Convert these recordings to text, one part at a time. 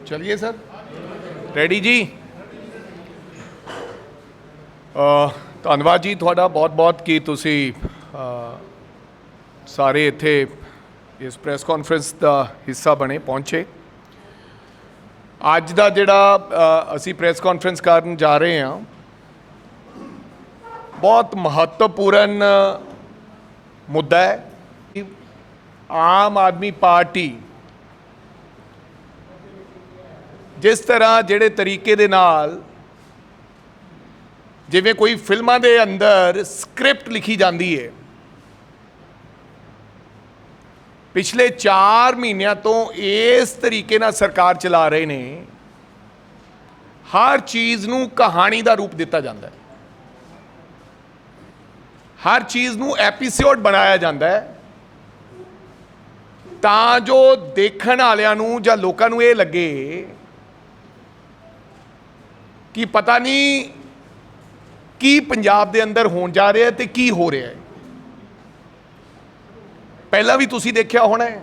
चलिए sir, ready जी। धन्यवाद जी ਤੁਹਾਡਾ बहुत कि ਤੁਸੀਂ ਸਾਰੇ ਇੱਥੇ ਇਸ ਪ੍ਰੈਸ ਕਾਨਫਰੰਸ ਦਾ ਹਿੱਸਾ ਬਣੇ ਪਹੁੰਚੇ। ਅੱਜ ਦਾ ਜਿਹੜਾ ਅਸੀਂ ਪ੍ਰੈਸ ਕਾਨਫਰੰਸ ਕਰਨ ਜਾ ਰਹੇ ਹਾਂ, ਬਹੁਤ ਮਹੱਤਵਪੂਰਨ ਮੁੱਦਾ ਹੈ। ਆਮ ਆਦਮੀ ਪਾਰਟੀ जिस तरह ਜਿਹੜੇ तरीके ਦੇ ਨਾਲ ਜਿਵੇਂ ਕੋਈ ਫਿਲਮਾਂ ਦੇ ਅੰਦਰ ਸਕ੍ਰਿਪਟ ਲਿਖੀ ਜਾਂਦੀ ਹੈ, ਪਿਛਲੇ 4 ਮਹੀਨਿਆਂ ਤੋਂ ਇਸ ਤਰੀਕੇ ਨਾਲ ਸਰਕਾਰ ਚਲਾ ਰਹੇ ਨੇ। ਹਰ ਚੀਜ਼ ਨੂੰ ਕਹਾਣੀ ਦਾ ਰੂਪ ਦਿੱਤਾ ਜਾਂਦਾ ਹੈ, ਹਰ ਚੀਜ਼ ਨੂੰ ਐਪੀਸੋਡ ਬਣਾਇਆ ਜਾਂਦਾ ਹੈ ਤਾਂ ਜੋ ਦੇਖਣ ਵਾਲਿਆਂ ਨੂੰ ਜਾਂ ਲੋਕਾਂ ਨੂੰ ਇਹ ਲੱਗੇ कि पता नहीं की पंजाब दे अंदर होण जा रहा है तो की हो रहा है। पहला भी तुसी देखा होना है।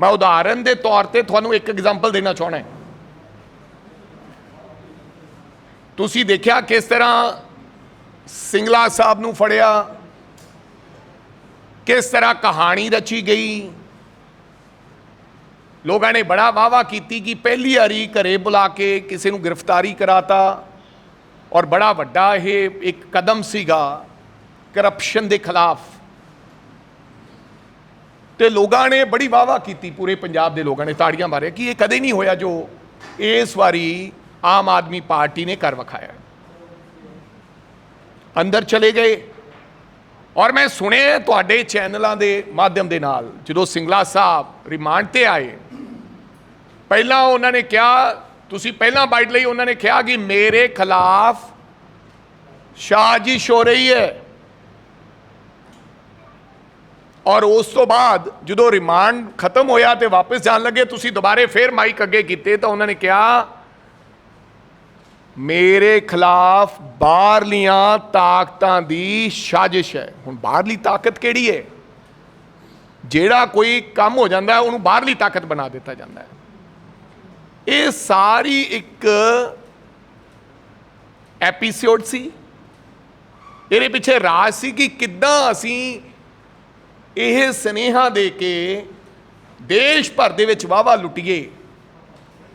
मैं उदाहरण के तौर पर तुहानू एक एग्जाम्पल देना चाहना है। तुसी देखा किस तरह सिंगला साहब नू फड़िया, किस तरह कहानी रची गई। लोगों ने बड़ा वाहवा की कि पहली बारी घरे बुला के किसी को गिरफ्तारी कराता और बड़ा वड्डा ये एक कदम सीगा करप्शन के खिलाफ। तो लोगों ने बड़ी वाहवा की, पूरे पंजाब के लोगों ने ताड़ियां मारे कि ये कदे नहीं होया जो इस बारी आम आदमी पार्टी ने कर विखाया। अंदर चले गए और मैं सुने तुहाडे चैनलों के माध्यम के नाल जो सिंगला साहब रिमांड ते आए, पहला उन्होंने कहा, तुसी पहला बाइट लई, उन्होंने कहा कि मेरे खिलाफ साजिश हो रही है। और उस तो बाद जो रिमांड खत्म होया तो वापस जान लगे, तुसी दोबारे फिर माइक अगे किते तो उन्होंने कहा मेरे खिलाफ बाहरलियां ताकतां दी साजिश है। हुण बाहरली ताकत किहड़ी है? जेड़ा कोई काम हो जाता है उन्होंने बाहरली ताकत बना दिता जाता है। ये सारी एक एपीसोड सी, ये पिछे राज सी कि किद्दां असी यह सुनेहा दे के देश भर दे विच वाहवा लुटीए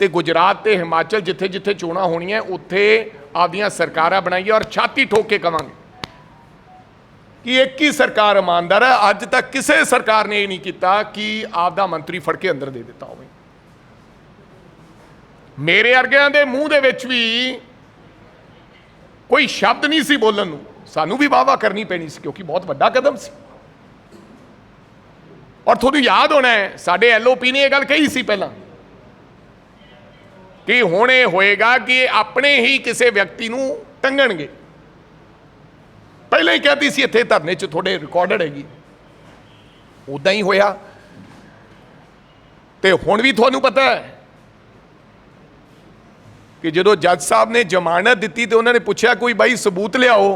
ते गुजरात ते हिमाचल जिथे जिथे चोणां होणीआं उत्थे आपदियां सरकारां बनाईए और छाती ठोक के कहांगे कि एक ही सरकार ईमानदार है। अज तक किसी सरकार ने यह नहीं किया कि आपदा मंत्री फड़ के अंदर दे दिता होवे। मेरे अर्गियां दे मूँह दे विच भी कोई शब्द नहीं सी बोलन नूं, सानू भी वाहवा करनी पैनी सी क्योंकि बहुत वड्डा कदम सी। और तुहानूं याद होना है साडे LOP ने यह गल कही सी पहलां कि हुण इह होएगा कि अपने ही किसी व्यक्ति नूं टंगणगे। पहले ही कहती सी इत्थे धरने च थोड़े रिकॉर्डेड हैगी, उदां ही होया। ते हुण भी तुहानूं पता है कि जो जज साहब ने जमानत दी तो उन्होंने पूछा कोई भाई सबूत लियाओ,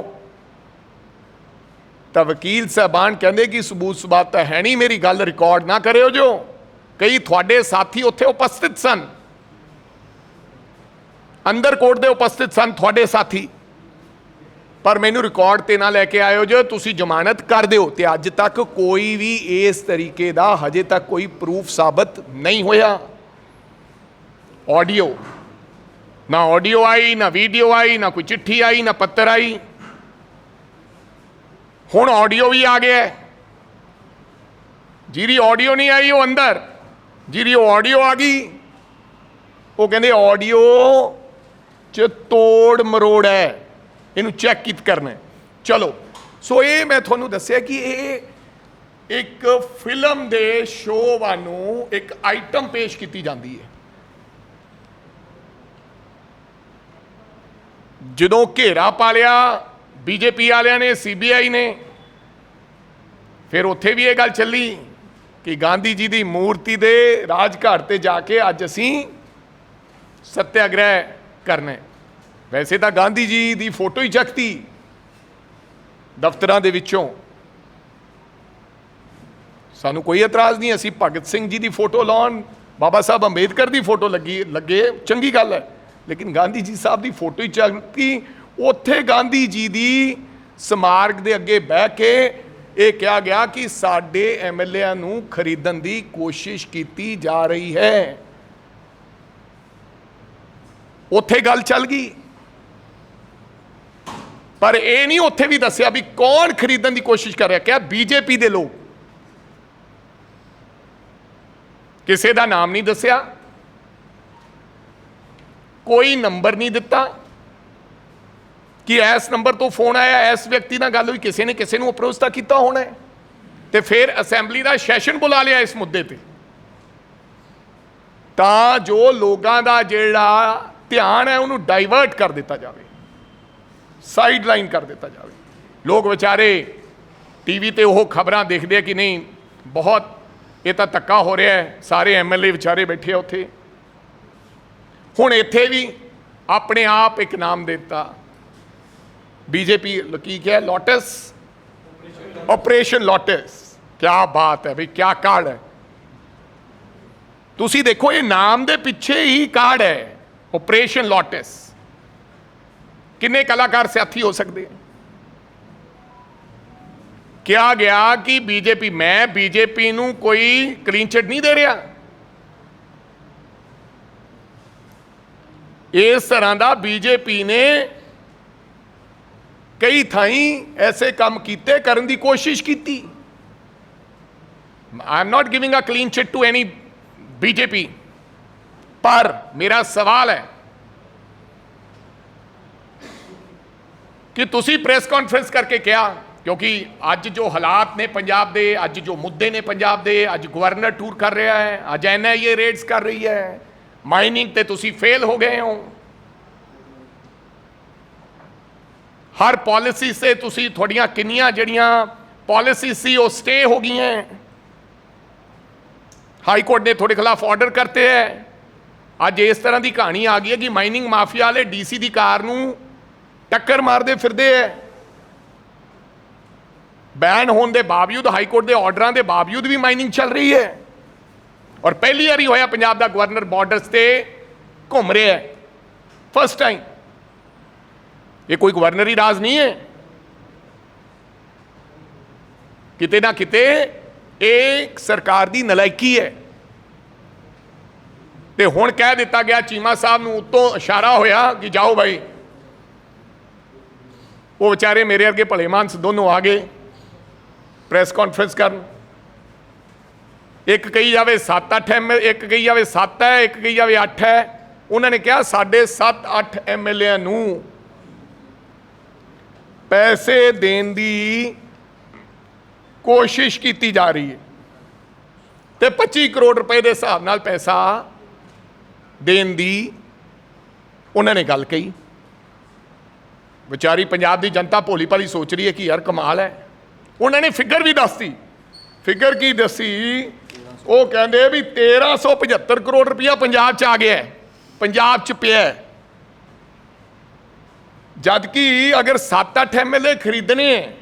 तो वकील साहबान कहते कि सबूत सबात तो है नहीं, मेरी गल रिकॉर्ड ना करो। जो कई थोड़े साथी उत्थे उपस्थित सन, अंदर कोर्ट के उपस्थित सन थोड़े साथी, पर मैनू रिकॉर्ड ते ना लैके आयो जो तुसी जमानत कर दो। तो अज तक कोई भी इस तरीके का हजे तक कोई प्रूफ साबित नहीं होया। ऑडियो ना ऑडियो आई, ना वीडियो आई, ना कोई चिट्ठी आई, ना पत्र आई। हुण ऑडियो भी आ गया है। जिहड़ी ऑडियो नहीं आई वो अंदर, जिहड़ी ऑडियो आ गई वो कहते ऑडियो च तोड़ मरोड़ है, इनू चैक कित करना है। चलो सो ये मैं तुहानू दस्सिया कि ये एक फिल्म दे शो वानू एक आइटम पेश की जाती है। जो घेरा पा लिया बीजेपी वालियां ने, CBI ने, फिर उत्थे भी ये गल चली कि गांधी जी की मूर्ति दे राजघाट ते जाके अज असी सत्याग्रह करना। वैसे तो गांधी जी की फोटो ही चकती दफ्तरां दे विचों, ਸਾਨੂੰ ਕੋਈ ਇਤਰਾਜ਼ ਨਹੀਂ, ਅਸੀਂ ਭਗਤ ਸਿੰਘ ਜੀ ਦੀ ਫੋਟੋ ਲਾਉਣ, ਬਾਬਾ ਸਾਹਿਬ ਅੰਬੇਦਕਰ ਦੀ ਫੋਟੋ ਲੱਗੇ ਚੰਗੀ ਗੱਲ ਹੈ, ਲੇਕਿਨ ਗਾਂਧੀ ਜੀ ਸਾਹਿਬ ਦੀ ਫੋਟੋ ਹੀ ਚੱਕੀ। ਉੱਥੇ ਗਾਂਧੀ ਜੀ ਦੀ ਸਮਾਰਕ ਦੇ ਅੱਗੇ ਬਹਿ ਕੇ ਇਹ ਕਿਹਾ ਗਿਆ ਕਿ ਸਾਡੇ ਐਮਐਲਏ ਨੂੰ ਖਰੀਦਣ ਦੀ ਕੋਸ਼ਿਸ਼ ਕੀਤੀ ਜਾ ਰਹੀ ਹੈ। ਉੱਥੇ ਗੱਲ ਚੱਲ ਗਈ, ਪਰ ਇਹ ਨਹੀਂ ਉੱਥੇ ਵੀ ਦੱਸਿਆ ਵੀ ਕੌਣ ਖਰੀਦਣ ਦੀ ਕੋਸ਼ਿਸ਼ ਕਰ ਰਿਹਾ। ਕਿਹਾ ਬੀਜੇਪੀ ਦੇ ਲੋਕ, ਕਿਸੇ ਦਾ ਨਾਮ ਨਹੀਂ ਦੱਸਿਆ, ਕੋਈ ਨੰਬਰ ਨਹੀਂ ਦਿੱਤਾ ਕਿ ਇਸ ਨੰਬਰ ਤੋਂ ਫੋਨ ਆਇਆ, ਇਸ ਵਿਅਕਤੀ ਨਾਲ ਗੱਲ ਹੋਈ, ਕਿਸੇ ਨੇ ਕਿਸੇ ਨੂੰ ਅਪਰੋਚ ਤਾਂ ਕੀਤਾ ਹੋਣਾ ਹੈ। ਤੇ ਫਿਰ ਅਸੈਂਬਲੀ ਦਾ ਸੈਸ਼ਨ ਬੁਲਾ ਲਿਆ ਇਸ ਮੁੱਦੇ ਤੇ, ਤਾਂ ਜੋ ਲੋਕਾਂ ਦਾ ਜਿਹੜਾ ਧਿਆਨ ਹੈ ਉਹਨੂੰ ਡਾਈਵਰਟ ਕਰ ਦਿੱਤਾ ਜਾਵੇ, ਸਾਈਡ ਲਾਈਨ ਕਰ ਦਿੱਤਾ ਜਾਵੇ। ਲੋਕ ਵਿਚਾਰੇ ਟੀਵੀ ਤੇ ਉਹ ਖਬਰਾਂ ਦੇਖਦੇ ਆ ਕਿ ਨਹੀਂ ਬਹੁਤ ਇਹ ਤਾਂ ਧੱਕਾ ਹੋ ਰਿਹਾ ਹੈ, ਸਾਰੇ ਐਮਐਲਏ ਵਿਚਾਰੇ ਬੈਠੇ ਆ ਉੱਥੇ। ਹੁਣ ਇੱਥੇ ਵੀ ਆਪਣੇ ਆਪ ਇੱਕ ਨਾਮ ਦਿੱਤਾ ਬੀਜੇਪੀ, ਕੀ ਕਿਹਾ, ਲੋਟਸ, ਆਪਰੇਸ਼ਨ ਲੋਟਸ। ਕਿਆ ਬਾਤ ਹੈ ਬਈ, ਕਿਆ ਕਾਰਡ ਹੈ। ਤੁਸੀਂ ਦੇਖੋ ਇਹ ਨਾਮ ਦੇ ਪਿੱਛੇ ਹੀ ਕਾਰਡ ਹੈ, ਆਪਰੇਸ਼ਨ ਲੋਟਸ। ਕਿੰਨੇ ਕਲਾਕਾਰ ਸਾਥੀ ਹੋ ਸਕਦੇ हैं। ਕਿਹਾ ਗਿਆ ਕਿ ਬੀਜੇਪੀ, ਮੈਂ ਬੀਜੇਪੀ ਨੂੰ ਕੋਈ ਕਲੀਨ ਚਿਟ ਨਹੀਂ ਦੇ ਰਿਹਾ, ਇਸ ਤਰ੍ਹਾਂ ਦਾ ਬੀਜੇਪੀ ਨੇ ਕਈ ਥਾਈਂ ਐਸੇ ਕੰਮ ਕੀਤੇ, ਕਰਨ ਦੀ ਕੋਸ਼ਿਸ਼ ਕੀਤੀ। I am not giving a clean chit to any BJP, ਪਰ ਮੇਰਾ ਸਵਾਲ ਹੈ ਕਿ ਤੁਸੀਂ ਪ੍ਰੈਸ ਕਾਨਫਰੰਸ ਕਰਕੇ ਕਿਹਾ, ਕਿਉਂਕਿ ਅੱਜ ਜੋ ਹਾਲਾਤ ਨੇ ਪੰਜਾਬ ਦੇ, ਅੱਜ ਜੋ ਮੁੱਦੇ ਨੇ ਪੰਜਾਬ ਦੇ, ਅੱਜ ਗਵਰਨਰ ਟੂਰ ਕਰ ਰਿਹਾ ਹੈ, ਅੱਜ ਐਨਆਈਏ ਰੇਡਸ ਕਰ ਰਹੀ ਹੈ, ਮਾਈਨਿੰਗ ਤੇ ਤੁਸੀਂ ਫੇਲ ਹੋ ਗਏ ਹੋ, ਹਰ ਪਾਲਿਸੀ ਸੇ ਤੁਸੀਂ, ਤੁਹਾਡੀਆਂ ਕਿੰਨੀਆਂ ਜਿਹੜੀਆਂ ਪਾਲਿਸੀ ਸੀ ਉਹ ਸਟੇ ਹੋ ਗਈਆਂ, ਹਾਈ ਕੋਰਟ ਨੇ ਤੁਹਾਡੇ ਖਿਲਾਫ ਆਰਡਰ ਕਰਤੇ ਹੈ। ਅੱਜ ਇਸ ਤਰ੍ਹਾਂ ਦੀ ਕਹਾਣੀ ਆ ਗਈ ਹੈ ਕਿ ਮਾਈਨਿੰਗ ਮਾਫੀਆ ਵਾਲੇ ਡੀਸੀ ਦੀ ਕਾਰ ਨੂੰ ਟੱਕਰ ਮਾਰਦੇ ਫਿਰਦੇ ਹੈ। ਬੈਨ ਹੋਣ ਦੇ ਬਾਵਜੂਦ, ਹਾਈ ਕੋਰਟ ਦੇ ਆਰਡਰਾਂ ਦੇ ਬਾਵਜੂਦ ਵੀ ਮਾਈਨਿੰਗ ਚੱਲ ਰਹੀ ਹੈ। ਔਰ ਪਹਿਲੀ ਵਾਰੀ ਹੋਇਆ ਪੰਜਾਬ ਦਾ ਗਵਰਨਰ ਬਾਰਡਰਸ ਤੇ ਘੁੰਮ ਰਿਹਾ ਹੈ, ਫਸਟ ਟਾਈਮ। ਇਹ ਕੋਈ ਗਵਰਨਰੀ ਰਾਜ ਨਹੀਂ ਹੈ, ਕਿਤੇ ਨਾ ਕਿਤੇ ਇਹ ਸਰਕਾਰ ਦੀ ਨਲਾਇਕੀ ਹੈ। ਤੇ ਹੁਣ ਕਹਿ ਦਿੱਤਾ ਗਿਆ, ਚੀਮਾ ਸਾਹਿਬ ਨੂੰ ਉੱਤੋਂ ਇਸ਼ਾਰਾ ਹੋਇਆ ਕਿ ਜਾਓ ਭਾਈ। ਉਹ ਵਿਚਾਰੇ ਮੇਰੇ ਵਰਗੇ ਭਲੇ ਮਾਨਸ ਦੋਨੋਂ ਆ ਗਏ ਪ੍ਰੈਸ ਕਾਨਫਰੰਸ ਕਰਨ। ਇੱਕ ਕਹੀ ਜਾਵੇ 7-8 ਐਮਐਲਏ, ਇੱਕ ਕਹੀ ਜਾਵੇ 7 ਹੈ, ਇੱਕ ਕਹੀ ਜਾਵੇ 8 ਹੈ। ਉਹਨਾਂ ਨੇ ਕਿਹਾ ਸਾਡੇ 7-8 ਐਮਐਲਏ ਨੂੰ ਪੈਸੇ ਦੇਣ ਦੀ ਕੋਸ਼ਿਸ਼ ਕੀਤੀ ਜਾ ਰਹੀ ਹੈ ਤੇ 25 ਕਰੋੜ ਰੁਪਏ ਦੇ ਹਿਸਾਬ ਨਾਲ ਪੈਸਾ ਦੇਣ ਦੀ ਉਹਨਾਂ ਨੇ ਗੱਲ ਕਹੀ। ਵਿਚਾਰੀ ਪੰਜਾਬ ਦੀ ਜਨਤਾ ਭੋਲੀ ਭਾਲੀ ਸੋਚ ਰਹੀ ਹੈ ਕਿ ਯਾਰ ਕਮਾਲ ਹੈ। ਉਹਨਾਂ ਨੇ ਫਿਗਰ ਵੀ ਦੱਸਤੀ। ਫਿਗਰ ਕੀ ਦੱਸੀ? ਉਹ ਕਹਿੰਦੇ ਵੀ 1375 ਕਰੋੜ ਰੁਪਇਆ ਪੰਜਾਬ 'ਚ ਆ ਗਿਆ ਹੈ, ਪੰਜਾਬ 'ਚ ਪਿਆ ਹੈ। ਜਦ ਕਿ ਅਗਰ 7-8 ਐਮਐਲਏ ਖਰੀਦਣੇ ਹੈ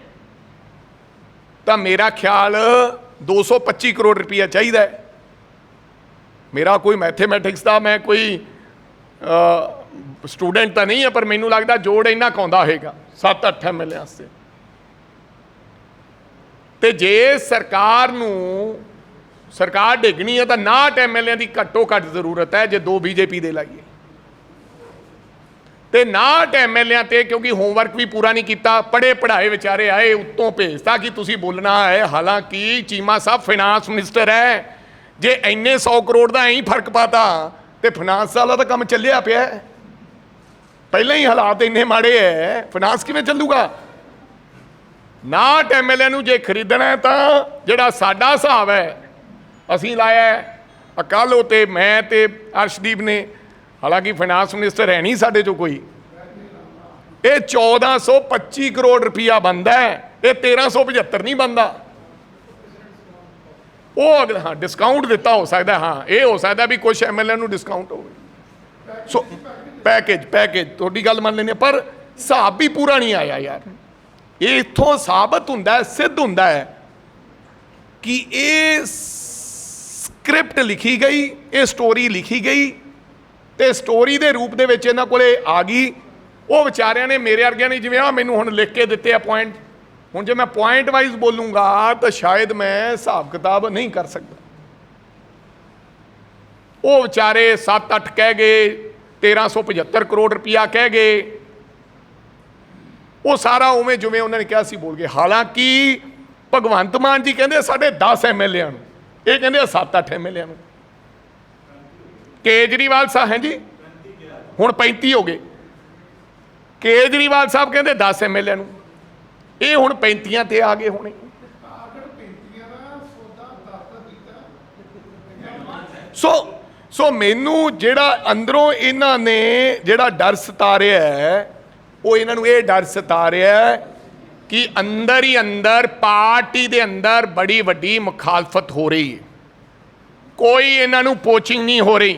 ਤਾਂ ਮੇਰਾ ਖਿਆਲ 225 ਕਰੋੜ ਰੁਪਇਆ ਚਾਹੀਦਾ ਹੈ। ਮੇਰਾ ਕੋਈ ਮੈਥੇਮੈਟਿਕਸ ਦਾ, ਮੈਂ ਕੋਈ ਸਟੂਡੈਂਟ ਤਾਂ ਨਹੀਂ ਹੈ, ਪਰ ਮੈਨੂੰ ਲੱਗਦਾ ਜੋੜ ਇੰਨਾ ਕਾਉਂਦਾ ਹੋਏਗਾ 7-8 ਐਮਐਲਏ ਵਾਸਤੇ। ਤੇ ਜੇ ਸਰਕਾਰ ਨੂੰ, ਸਰਕਾਰ ਡਿੱਗਣੀ ਹੈ ਤਾਂ 59 ਐਮਐਲਏ ਦੀ ਘੱਟੋ ਘੱਟ ਜ਼ਰੂਰਤ ਹੈ ਜੇ 2 ਬੀਜੇਪੀ ਦੇ ਲਾਈਏ। ਤੇ 59 ਐਮਐਲਏ ਤੇ ਕਿਉਂਕਿ ਹੋਮਵਰਕ ਵੀ ਪੂਰਾ ਨਹੀਂ ਕੀਤਾ, ਪੜ੍ਹੇ ਪੜ੍ਹਾਏ ਵਿਚਾਰੇ ਆਏ, ਉੱਤੋਂ ਭੇਜਤਾ ਕਿ ਤੁਸੀਂ ਬੋਲਣਾ ਹੈ। ਹਾਲਾਂਕਿ ਚੀਮਾ ਸਾਹਿਬ ਫਾਈਨਾਂਸ ਮਿਨਿਸਟਰ ਹੈ, ਜੇ ਇੰਨੇ 100 ਕਰੋੜ ਦਾ ਐਂ ਫਰਕ ਪਾਤਾ ਤੇ ਫਾਈਨਾਂਸ ਵਾਲਾ ਤਾਂ ਕੰਮ ਚੱਲਿਆ ਪਿਆ। ਪਹਿਲਾਂ ਹੀ ਹਾਲਾਤ ਇੰਨੇ ਮਾੜੇ ਹੈ, ਫਾਈਨਾਂਸ ਕਿਵੇਂ ਚੱਲੂਗਾ? 59 ਐਮਐਲਏ ਨੂੰ ਜੇ ਖਰੀਦਣਾ ਤਾਂ ਜਿਹੜਾ ਸਾਡਾ ਹਿਸਾਬ ਹੈ ਅਸੀਂ ਲਾਇਆ ਅਕਾਲੋ ਤੇ ਮੈਂ ਤੇ ਅਰਸ਼ਦੀਪ ਨੇ, ਹਾਲਾਂਕਿ ਫਾਈਨਾਂਸ ਮਿਨਿਸਟਰ ਹੈ ਨਹੀਂ ਸਾਡੇ ਚੋਂ ਕੋਈ, ਇਹ 1425 ਕਰੋੜ ਰੁਪਇਆ ਬਣਦਾ ਹੈ, ਇਹ 1375 ਨਹੀਂ ਬਣਦਾ। ਉਹ ਅਗਰ ਹਾਂ ਡਿਸਕਾਊਂਟ ਦਿੱਤਾ ਹੋ ਸਕਦਾ, ਹਾਂ ਇਹ ਹੋ ਸਕਦਾ ਵੀ ਕੁਝ ਐਮਐਲਏ ਨੂੰ ਡਿਸਕਾਊਂਟ ਹੋਵੇ। ਸੋ ਪੈਕੇਜ ਤੁਹਾਡੀ ਗੱਲ ਮੰਨ ਲੈਂਦੇ, ਪਰ ਹਿਸਾਬ ਵੀ ਪੂਰਾ ਨਹੀਂ ਆਇਆ ਯਾਰ। ਇਹ ਇੱਥੋਂ ਸਾਬਤ ਹੁੰਦਾ, ਸਿੱਧ ਹੁੰਦਾ ਹੈ कि ये स्क्रिप्ट लिखी गई, ये स्टोरी लिखी गई तो स्टोरी के रूप दे विच इन्हां कोले आ गई। वो विचारियां ने मेरे वर्गियां ने जिवें आ मैनूं हुण लिख के दिते आ पॉइंट, हुण जे मैं पॉइंट वाइज बोलूँगा तो शायद मैं हिसाब किताब नहीं कर सकता। वो विचारे 7-8 कह गए, 1375 करोड़ रुपया कह गए, वो सारा उवें जिवें उन्होंने कहा सी बोल गए। हालांकि भगवंत मान जी कहते साढ़े 10 MLA, ये कहते 7-8 MLA। केजरीवाल साहब हैं जी हुण 35 हो गए, केजरीवाल साहब कहते 10 MLA, ये हुण 35 ते आ गए होने। सो मैनू जेड़ा अंदरों इन्हां ने जेड़ा डर सता रहा है, वो इन्हां नूं ये डर सता रहा है कि अंदर ही अंदर पार्टी दे अंदर बड़ी वड्डी मुखालफत हो रही है। कोई इन्हां नूं पोचिंग नहीं हो रही।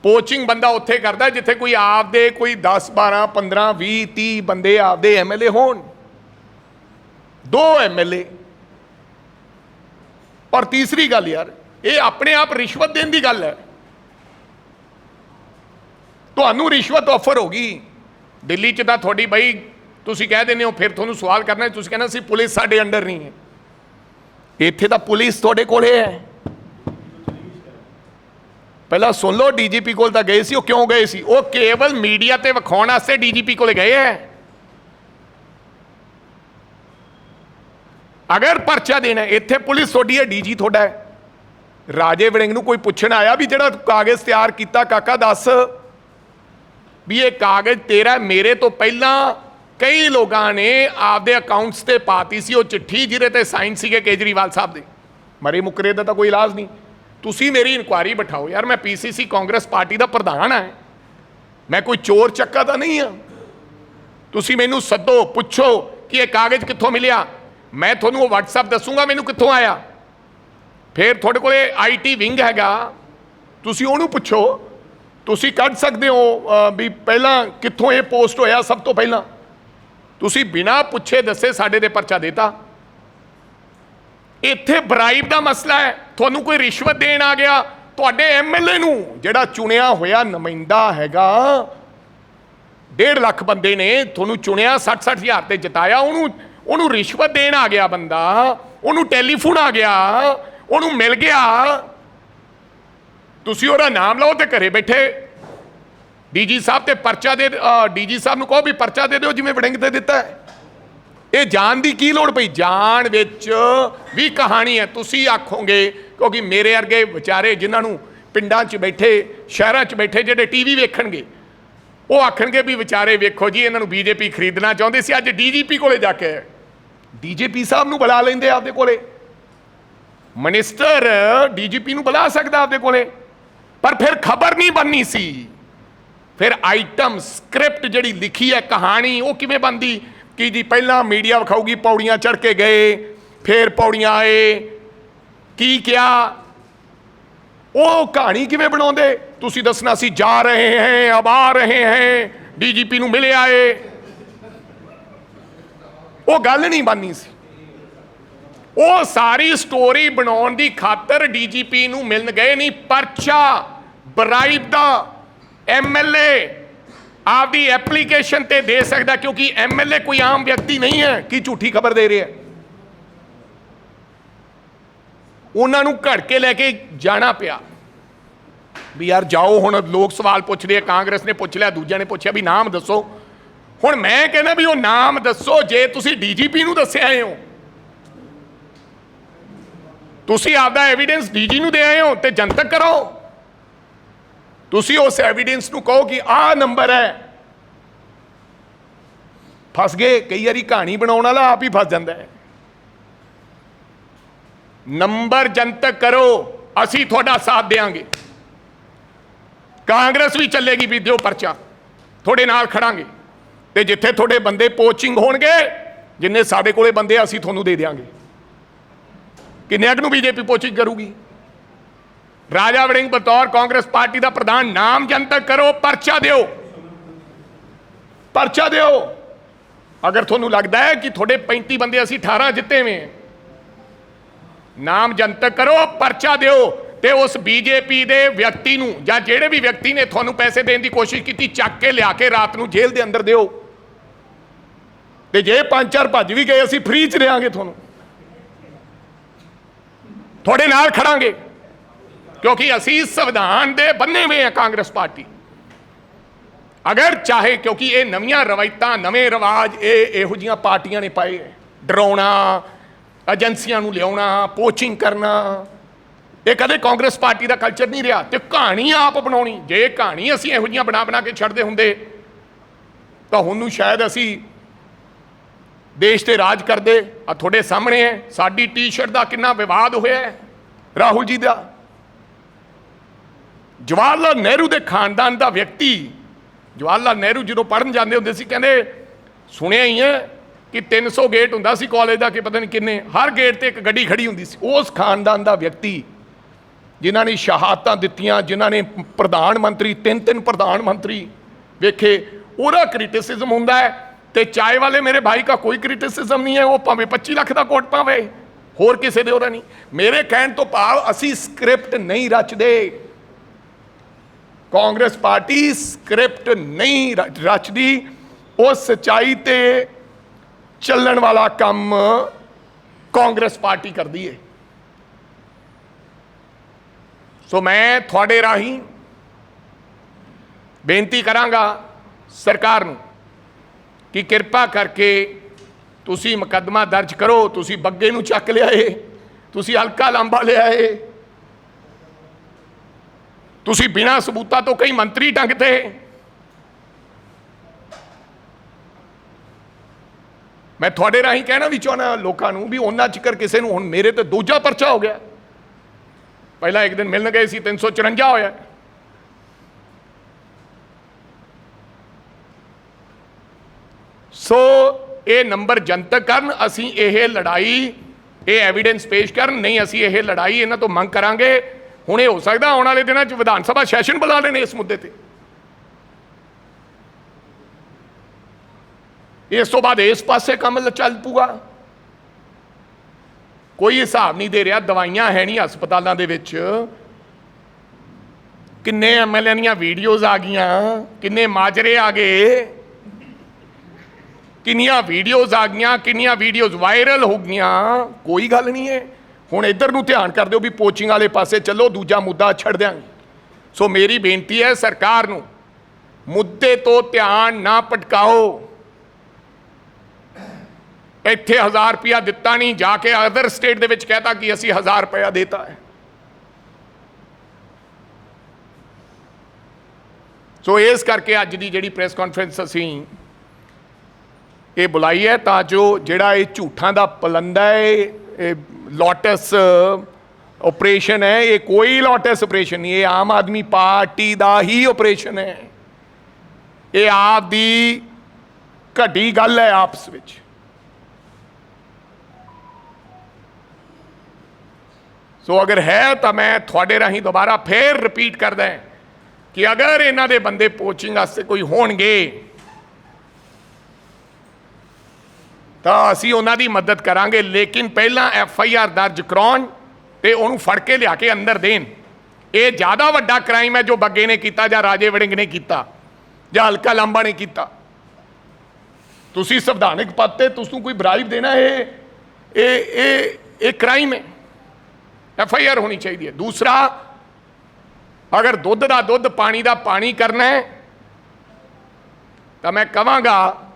पोचिंग बंदा उत्थे करदा जिथे कोई आपदे कोई 10 12 15 20 30 बंदे आपदे MLA होण, 2 MLA। और तीसरी गल यार, ये अपने आप रिश्वत देने की गल है। तो रिश्वत ऑफर होगी दिल्ली च, थोड़ी बई तुसी कह देने हो, फिर थोनू सवाल करना, तुसी कहना सी पुलिस साडे अंडर नहीं है। इत्थे तो पुलिस थोड़े कोले है। पहला सुन लो, DGP कोल तां गए सी। वो क्यों गए सी? वो केवल मीडिया ते विखाउण वास्ते DGP कोले गए है। अगर परचा देना इत्थे पुलिस थोड़ी है, DG थोड़ा है। राजे वड़िंग नूं कोई पुछण आया भी जेड़ा कागज़ तैयार किया काका दस भी ये कागज़ तेरा, मेरे तो पहला कई लोगों ने आपदे अकाउंट्स ते पाती सी वो चिट्ठी जिहदे ते साइन सीगे केजरीवाल साहब दे। मरे मुकरे दा तां कोई इलाज नहीं। तुसी मेरी इंक्वायरी बिठाओ यार, मैं PCC कांग्रेस पार्टी का प्रधान है, मैं कोई चोर चक्का तो नहीं हाँ। तुसी मैनू सदो, पुछो कि ये कागज़ कित्थों मिलिया, मैं थोनू WhatsApp दसूँगा मैनू कित्थों आया। फिर थोड़े को IT विंग हैगा, तुसी उहनू पुछो, तुसी कढ सकते हो भी पहला कित्थों ये पोस्ट होया। सब तो पहला तुसी बिना पुछे दसे साडे दे परचा देता। इत्थे ब्राइब का मसला है, थोनू कोई रिश्वत देन आ गया, तुहाडे MLA नू जिहड़ा चुनिया होया नुमाइंदा हैगा, 1.5 लाख बंदे ने थोनू चुनिया, 60-60 हज़ार ते जिताया, उन्होंने रिश्वत देन आ गया बंदा, उन्होंने टेलीफोन आ गया, उन्होंने मिल गया, तुसी ओहदा नाम लो तो घरे बैठे DG साहब ते परचा दे, DG साहब नूं कहो भी परचा दे दो जिवें वड़िंग ते दिता है। ये जान की की लोड़ पई? जान विच भी कहानी है। तुसी आखोगे क्योंकि मेरे वर्गे विचारे जिन्होंने पिंडां च बैठे, शहरां च बैठे, जिहड़े TV वेखणगे, वो आखणगे भी विचारे वेखो जी इन्हों BJP खरीदना चाहते सी, अज DGP कोले जाके DGP साहब नूं बुला लेंदे आपदे कोले। मिनिस्टर DGP नूं बुला सकदा आपदे कोले, पर फिर खबर नहीं बननी सी। फिर आइटम स्क्रिप्ट जिहड़ी लिखी है कहानी, वो किवें बनदी कि जी पहला मीडिया विखाऊगी पौड़ियां चढ़ के गए, फिर पौड़ियां आए, की क्या, वो कहानी किवें बनाउंदे? तुसी दसना सी जा रहे हैं, अब आ रहे हैं, DGP नूं मिले आए, वो गल नहीं बननी सी। वो सारी स्टोरी बनाउण दी खातर DGP नूं मिलन गए नहीं, परचा ब्राइब दा MLA आपकी एप्लीकेशन ते दे सकता, क्योंकि MLA कोई आम व्यक्ति नहीं है कि झूठी खबर दे रहे हैं। उन्होंने घड़ के लेके जाना पिया भी यार जाओ, हुण लोग सवाल पूछ रहे, कांग्रेस ने पूछ लिया, दूजे ने पूछा भी नाम दसो। हुण मैं कहना भी वो नाम दसो, जे तुसी DGP नूं दस्से आए हो, तुसी आपदा एविडेंस DG नूं दे आए हो ते जनतक करो। तुसी उस एविडेंस नूं कहो कि आ नंबर है। फस गए। कई बारी कहानी बनाने वाला आप ही फस जाता है। नंबर जनतक करो, असी थोड़ा साथ देंगे। कांग्रेस भी चलेगी भी दिओ परचा, थोड़े नाल खड़ांगे, ते जिथे थोड़े बंदे पोचिंग होणगे, जिन्ने साडे कोले बंदे असी थोनू दे देंगे। किन्ने नूं BJP पोचिंग करूगी? राजा वड़िंग बतौर कांग्रेस पार्टी का प्रधान नाम जनतक करो, परचा दिओ, परचा दिओ। अगर थोनू लगता है कि थोड़े 35 बंदे असी 18 जिते हुए, ਨਾਮ ਜਨਤਕ ਕਰੋ, ਪਰਚਾ ਦਿਓ ਤੇ ਉਸ ਬੀਜੇਪੀ ਦੇ ਵਿਅਕਤੀ ਨੂੰ ਜਾਂ ਜਿਹੜੇ ਵੀ ਵਿਅਕਤੀ ਨੇ ਤੁਹਾਨੂੰ ਪੈਸੇ ਦੇਣ ਦੀ ਕੋਸ਼ਿਸ਼ ਕੀਤੀ ਚੱਕ ਕੇ ਲਿਆ ਕੇ ਰਾਤ ਨੂੰ ਜੇਲ੍ਹ ਦੇ ਅੰਦਰ ਦਿਓ। ਤੇ ਜੇ 5-4 ਭੱਜ ਵੀ ਗਏ ਅਸੀਂ ਫ੍ਰੀ ਚ ਦੇਾਂਗੇ, ਤੁਹਾਨੂੰ ਤੁਹਾਡੇ ਨਾਲ ਖੜਾਂਗੇ, ਕਿਉਂਕਿ ਅਸੀਂ ਸੰਵਿਧਾਨ ਦੇ ਬੰਨੇ ਹੋਏ ਹਾਂ। ਕਾਂਗਰਸ ਪਾਰਟੀ ਅਗਰ ਚਾਹੇ, ਕਿਉਂਕਿ ਇਹ ਨਵੀਆਂ ਰਵਾਇਤਾਂ ਨਵੇਂ ਰਿਵਾਜ ਇਹੋ ਜਿਹੀਆਂ ਪਾਰਟੀਆਂ ਨੇ ਪਾਏ, ਡਰਾਉਣਾ, ਏਜੰਸੀਆਂ ਨੂੰ ਲਿਆਉਣਾ, ਪੋਚਿੰਗ ਕਰਨਾ, ਇਹ ਕਦੇ ਕਾਂਗਰਸ ਪਾਰਟੀ ਦਾ ਕਲਚਰ ਨਹੀਂ ਰਿਹਾ। ਤੇ ਕਹਾਣੀ ਆਪ ਬਣਾਉਣੀ, ਜੇ ਕਹਾਣੀ ਅਸੀਂ ਇਹੋ ਜਿਹੀਆਂ ਬਣਾ ਕੇ ਛੱਡਦੇ ਹੁੰਦੇ ਤਾਂ ਹੁਣ ਨੂੰ ਸ਼ਾਇਦ ਅਸੀਂ ਦੇਸ਼ ਤੇ ਰਾਜ ਕਰਦੇ। ਆ ਤੁਹਾਡੇ ਸਾਹਮਣੇ ਹੈ ਸਾਡੀ ਟੀ-ਸ਼ਰਟ ਦਾ ਕਿੰਨਾ ਵਿਵਾਦ ਹੋਇਆ, ਰਾਹੁਲ ਜੀ ਦਾ। ਜਵਾਹਰ ਲਾਲ ਨਹਿਰੂ ਦੇ ਖਾਨਦਾਨ ਦਾ ਵਿਅਕਤੀ, ਜਵਾਹਰ ਲਾਲ ਨਹਿਰੂ ਜਦੋਂ ਪੜ੍ਹਨ ਜਾਂਦੇ ਹੁੰਦੇ ਸੀ, ਕਹਿੰਦੇ ਸੁਣਿਆ ਹੀ ਹੈ ਕਿ 300 ਗੇਟ ਹੁੰਦਾ ਸੀ ਕਾਲਜ ਦਾ, ਕਿ ਪਤਾ ਨਹੀਂ ਕਿੰਨੇ, ਹਰ ਗੇਟ ਤੇ ਇੱਕ ਗੱਡੀ ਖੜੀ ਹੁੰਦੀ ਸੀ। ਉਸ ਖਾਨਦਾਨ ਦਾ ਵਿਅਕਤੀ ਜਿਨ੍ਹਾਂ ਨੇ ਸ਼ਹਾਦਤਾਂ ਦਿੱਤੀਆਂ, ਜਿਨ੍ਹਾਂ ਨੇ ਪ੍ਰਧਾਨ ਮੰਤਰੀ, 3-3 ਪ੍ਰਧਾਨ ਮੰਤਰੀ ਵੇਖੇ, ਉਹਦਾ ਕ੍ਰਿਟਿਸਿਜ਼ਮ ਹੁੰਦਾ ਹੈ। ਤੇ ਚਾय ਵਾਲੇ ਮੇਰੇ ਭਾਈ का कोई क्रिटिसिज्म नहीं है, वो ਭਾਵੇਂ 25 ਲੱਖ ਦਾ ਕੋਟ ਪਾਵੇ, ਹੋਰ ਕਿਸੇ ਦੇ ਉਹਦਾ ਨਹੀਂ। ਮੇਰੇ ਕਹਿਣ ਤੋਂ ਭਾਵ ਅਸੀਂ ਸਕ੍ਰਿਪਟ ਨਹੀਂ ਰਚਦੇ, ਕਾਂਗਰਸ ਪਾਰਟੀ ਸਕ੍ਰਿਪਟ ਨਹੀਂ ਰਚਦੀ, ਉਹ ਸੱਚਾਈ ਤੇ ਚੱਲਣ ਵਾਲਾ ਕੰਮ ਕਾਂਗਰਸ ਪਾਰਟੀ ਕਰਦੀ ਹੈ। ਸੋ ਮੈਂ ਤੁਹਾਡੇ ਰਾਹੀਂ ਬੇਨਤੀ ਕਰਾਂਗਾ ਸਰਕਾਰ ਨੂੰ ਕਿ ਕਿਰਪਾ ਕਰਕੇ ਤੁਸੀਂ ਮੁਕੱਦਮਾ ਦਰਜ ਕਰੋ। ਤੁਸੀਂ ਬੱਗੇ ਨੂੰ ਚੱਕ ਲਿਆਏ, ਤੁਸੀਂ ਹਲਕਾ ਲਾਂਬਾ ਲਿਆਏ, ਤੁਸੀਂ ਬਿਨਾਂ ਸਬੂਤਾਂ ਤੋਂ ਕਈ ਮੰਤਰੀ ਟੰਗਤੇ। ਮੈਂ ਤੁਹਾਡੇ ਰਾਹੀਂ ਕਹਿਣਾ ਵੀ ਚਾਹੁੰਦਾ ਲੋਕਾਂ ਨੂੰ ਵੀ ਉਹਨਾਂ ਚਿਕਰ ਕਿਸੇ ਨੂੰ, ਹੁਣ ਮੇਰੇ ਤੇ ਦੂਜਾ ਪਰਚਾ ਹੋ ਗਿਆ, ਪਹਿਲਾਂ ਇੱਕ ਦਿਨ ਮਿਲਣ ਗਏ ਸੀ 354 ਹੋਇਆ। ਸੋ ਇਹ ਨੰਬਰ ਜਨਤਕ ਕਰਨ, ਅਸੀਂ ਇਹ ਲੜਾਈ, ਇਹ ਐਵੀਡੈਂਸ ਪੇਸ਼ ਕਰਨ, ਨਹੀਂ ਅਸੀਂ ਇਹ ਲੜਾਈ ਇਹਨਾਂ ਤੋਂ ਮੰਗ ਕਰਾਂਗੇ। ਹੁਣ ਇਹ ਹੋ ਸਕਦਾ ਆਉਣ ਵਾਲੇ ਦਿਨਾਂ 'ਚ ਵਿਧਾਨ ਸਭਾ ਸੈਸ਼ਨ ਬੁਲਾ ਲੈਣ ਇਸ ਮੁੱਦੇ ਤੇ। ਇਸ ਤੋਂ ਬਾਅਦ ਇਸ ਪਾਸੇ ਕੰਮ ਚੱਲ ਪੂਗਾ। ਕੋਈ ਹਿਸਾਬ ਨਹੀਂ ਦੇ ਰਿਹਾ, ਦਵਾਈਆਂ ਹੈ ਨਹੀਂ ਹਸਪਤਾਲਾਂ ਦੇ ਵਿੱਚ, ਕਿੰਨੇ ਐਮਐਲਏ ਦੀਆਂ ਵੀਡੀਓਜ਼ ਆ ਗਈਆਂ, ਕਿੰਨੇ ਮਾਜਰੇ ਆ ਗਏ, ਕਿੰਨੀਆਂ ਵੀਡੀਓਜ਼ ਆ ਗਈਆਂ, ਕਿੰਨੀਆਂ ਵੀਡੀਓਜ਼ ਵਾਇਰਲ ਹੋ ਗਈਆਂ। ਕੋਈ ਗੱਲ ਨਹੀਂ ਹੈ। ਹੁਣ ਇੱਧਰ ਨੂੰ ਧਿਆਨ ਕਰ ਦਿਓ ਵੀ ਪੋਚਿੰਗ ਵਾਲੇ ਪਾਸੇ ਚੱਲੋ, ਦੂਜਾ ਮੁੱਦਾ ਛੱਡ ਦਿਆਂਗੇ। ਸੋ ਮੇਰੀ ਬੇਨਤੀ ਹੈ ਸਰਕਾਰ ਨੂੰ, ਮੁੱਦੇ ਤੋਂ ਧਿਆਨ ਨਾ ਭਟਕਾਓ। ਇੱਥੇ 1000 ਰੁਪਇਆ ਦਿੱਤਾ ਨਹੀਂ, ਜਾ ਕੇ ਅਦਰ ਸਟੇਟ ਦੇ ਵਿੱਚ ਕਹਿਤਾ ਕਿ ਅਸੀਂ 1000 ਰੁਪਇਆ ਦੇਤਾ ਹੈ। ਸੋ ਇਸ ਕਰਕੇ ਅੱਜ ਦੀ ਜਿਹੜੀ ਪ੍ਰੈਸ ਕਾਨਫਰੰਸ ਅਸੀਂ ਇਹ ਬੁਲਾਈ ਹੈ, ਤਾਂ ਜੋ ਜਿਹੜਾ ਇਹ ਝੂਠਾਂ ਦਾ ਪਲੰਦਾ ਹੈ, ਇਹ ਲੋਟਸ ਆਪਰੇਸ਼ਨ ਹੈ, ਇਹ ਕੋਈ ਲੋਟਸ ਆਪਰੇਸ਼ਨ ਨਹੀਂ, ਇਹ ਆਮ ਆਦਮੀ ਪਾਰਟੀ ਦਾ ਹੀ ਆਪਰੇਸ਼ਨ ਹੈ। ਇਹ ਆਪ ਦੀ ਘਟੀ ਗੱਲ ਹੈ ਆਪਸ ਵਿੱਚ। ਸੋ ਅਗਰ ਹੈ ਤਾਂ ਮੈਂ ਤੁਹਾਡੇ ਰਾਹੀਂ ਦੁਬਾਰਾ ਫੇਰ ਰਿਪੀਟ ਕਰਦਾ ਕਿ ਅਗਰ ਇਹਨਾਂ ਦੇ ਬੰਦੇ ਪੋਚਿੰਗ ਵਾਸਤੇ ਕੋਈ ਹੋਣਗੇ ਤਾਂ ਅਸੀਂ ਉਹਨਾਂ ਦੀ ਮਦਦ ਕਰਾਂਗੇ, ਲੇਕਿਨ ਪਹਿਲਾਂ FIR ਦਰਜ ਕਰਾਉਣ ਤੇ ਉਹਨੂੰ ਫੜ ਕੇ ਲਿਆ ਕੇ ਅੰਦਰ ਦੇਣ। ਇਹ ਜ਼ਿਆਦਾ ਵੱਡਾ ਕ੍ਰਾਈਮ ਹੈ ਜੋ ਬੱਗੇ ਨੇ ਕੀਤਾ, ਜਾਂ ਰਾਜੇ ਵੜਿੰਗ ਨੇ ਕੀਤਾ, ਜਾਂ ਹਲਕਾ ਲਾਂਬਾ ਨੇ ਕੀਤਾ। ਤੁਸੀਂ ਸੰਵਿਧਾਨਿਕ ਪਦ ਤੇ ਤੁਸੀਂ ਕੋਈ ਬਰਾਈਬ ਦੇਣਾ, ਇਹ ਕ੍ਰਾਈਮ ਹੈ, FIR ਹੋਣੀ ਚਾਹੀਦੀ ਹੈ। ਦੂਸਰਾ, ਅਗਰ ਦੁੱਧ ਦਾ ਦੁੱਧ, ਪਾਣੀ ਦਾ ਪਾਣੀ ਕਰਨਾ ਹੈ ਤਾਂ ਮੈਂ ਕਹਾਂਗਾ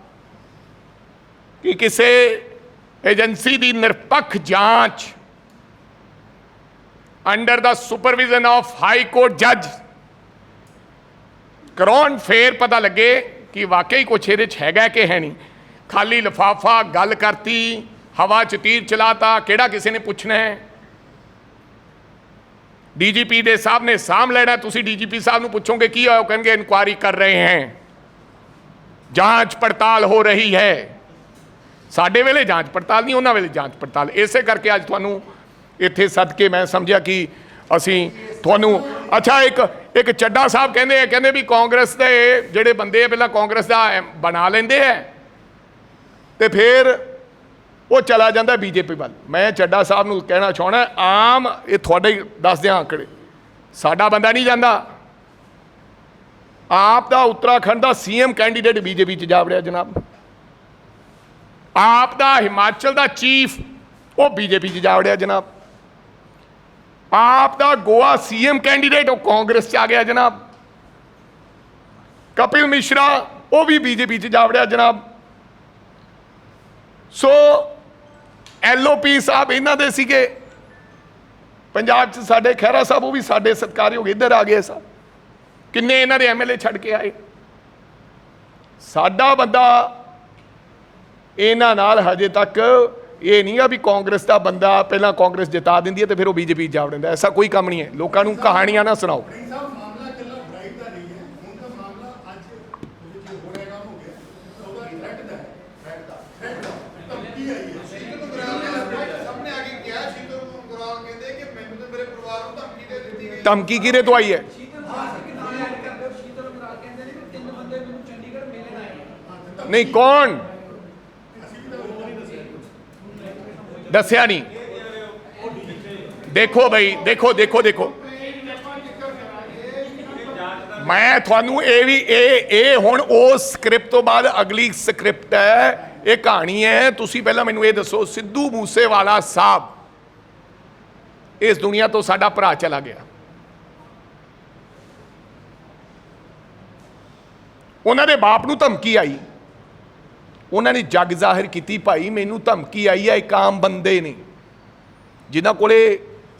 ਕਿ ਕਿਸੇ ਏਜੰਸੀ ਦੀ ਨਿਰਪੱਖ ਜਾਂਚ under the supervision of high court ਜੱਜ ਕਰਾਉਣ, ਫੇਰ ਪਤਾ ਲੱਗੇ ਕਿ ਵਾਕਈ ਕੁਛ ਇਹਦੇ 'ਚ ਹੈਗਾ ਕਿ ਹੈ ਨਹੀਂ। ਖਾਲੀ ਲਿਫਾਫਾ, ਗੱਲ ਕਰਤੀ, ਹਵਾ 'ਚ ਤੀਰ ਚਲਾਤਾ, ਕਿਹੜਾ ਕਿਸੇ ਨੇ ਪੁੱਛਣਾ ਹੈ। DGP ਦੇ ਸਾਹਿਬ ਨੇ ਸਾਂਭ ਲੈਣਾ, ਤੁਸੀਂ DGP ਸਾਹਿਬ ਨੂੰ ਪੁੱਛੋਗੇ ਕੀ ਹੋਇਆ, ਉਹ ਕਹਿਣਗੇ ਇਨਕੁਆਇਰੀ ਕਰ ਰਹੇ हैं, ਜਾਂਚ ਪੜਤਾਲ ਹੋ ਰਹੀ ਹੈ। ਸਾਡੇ ਵੇਲੇ ਜਾਂਚ ਪੜਤਾਲ ਨਹੀਂ, ਉਹਨਾਂ ਵੇਲੇ ਜਾਂਚ ਪੜਤਾਲ। ਇਸੇ ਕਰਕੇ ਅੱਜ ਤੁਹਾਨੂੰ ਇੱਥੇ ਸੱਦ ਕੇ ਮੈਂ ਸਮਝਿਆ ਕਿ ਅਸੀਂ ਤੁਹਾਨੂੰ, ਅੱਛਾ ਇੱਕ ਚੱਡਾ ਸਾਹਿਬ ਕਹਿੰਦੇ ਵੀ ਕਾਂਗਰਸ ਦੇ ਜਿਹੜੇ ਬੰਦੇ ਆ ਪਹਿਲਾਂ ਕਾਂਗਰਸ ਦਾ ਬਣਾ ਲੈਂਦੇ ਹੈ ਤੇ ਫਿਰ वो चला जाता बीजेपी वाल। मैं ਚੱਡਾ ਸਾਹਿਬ ਨੂੰ कहना चाहना, आम ये थोड़े दस दियाँ आंकड़े, साडा बंदा नहीं जाता। आप दा उत्तराखंड का सीएम कैंडीडेट बीजेपी च जा वड़िया जनाब, आप दा हिमाचल का चीफ वो बीजेपी च जा वड़िया जनाब, आप दा गोवा सीएम कैंडीडेट वो कांग्रेस च आ गया जनाब, कपिल मिश्रा वो भी बीजेपी च जा वड़िया जनाब। सो LOP साहब इन्हों के सीगे पंजाब च, साडे खैरा साहब वो भी साडे सत्कारयोग इधर आ गए साहब, किन्ने इन्हों के MLA छड़ के आए। साडा बंदा इन्हां नाल हजे तक ये नहीं है भी कांग्रेस का बंदा पहला कांग्रेस जिता देंदी है तो फिर वो बीजेपी जा वड़दा, ऐसा कोई काम नहीं है। लोगों को कहानियां ना सुनाओ। धमकी किहदे तो आई है? नहीं कौन दसिया नहीं। देखो भाई, देखो देखो देखो, मैं थानू ये भी हुण उस स्क्रिप्ट तो बाद अगली स्क्रिप्ट है, ये कहानी है। तुसी पहला मैनू ये दसो, सिद्धू मूसेवाला साहब इस दुनिया तो साडा भरा चला गया, उन्होंने बाप नू धमकी आई, उन्होंने जग जाहिर की भाई मैनू धमकी आई है। एक आम बंदे ने जिन्हों कोले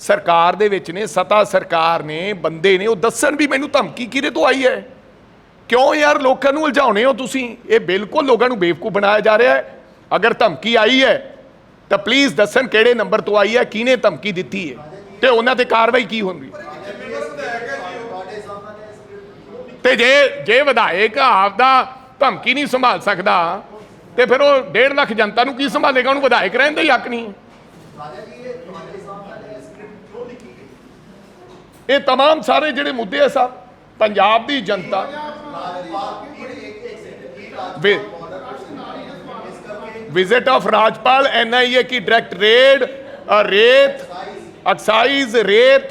सरकार दे विच ने, सत्ता सरकार ने, बंदे ने, वो दसन भी मैनू धमकी किहदे तो आई है। क्यों यार लोगों को उलझाने हो तुसी? ये बिल्कुल लोगों को बेवकूफ बनाया जा रहा है। अगर धमकी आई है तो प्लीज़ दसन किहड़े नंबर तो आई है, किहने धमकी दी है, तो उन्होंने कार्रवाई की होगी। तो जे विधायक आपदा धमकी नहीं संभाल सकता तो फिर वो 1.5 लाख जनता को की संभालेगा? उन्होंने विधायक रहने का ही हक नहीं। ये तमाम सारे जिहड़े मुद्दे है साहब, पंजाब की जनता विजिट ऑफ राजपाल, NIA की डायरेक्ट रेड, रेत, एक्साइज रेत,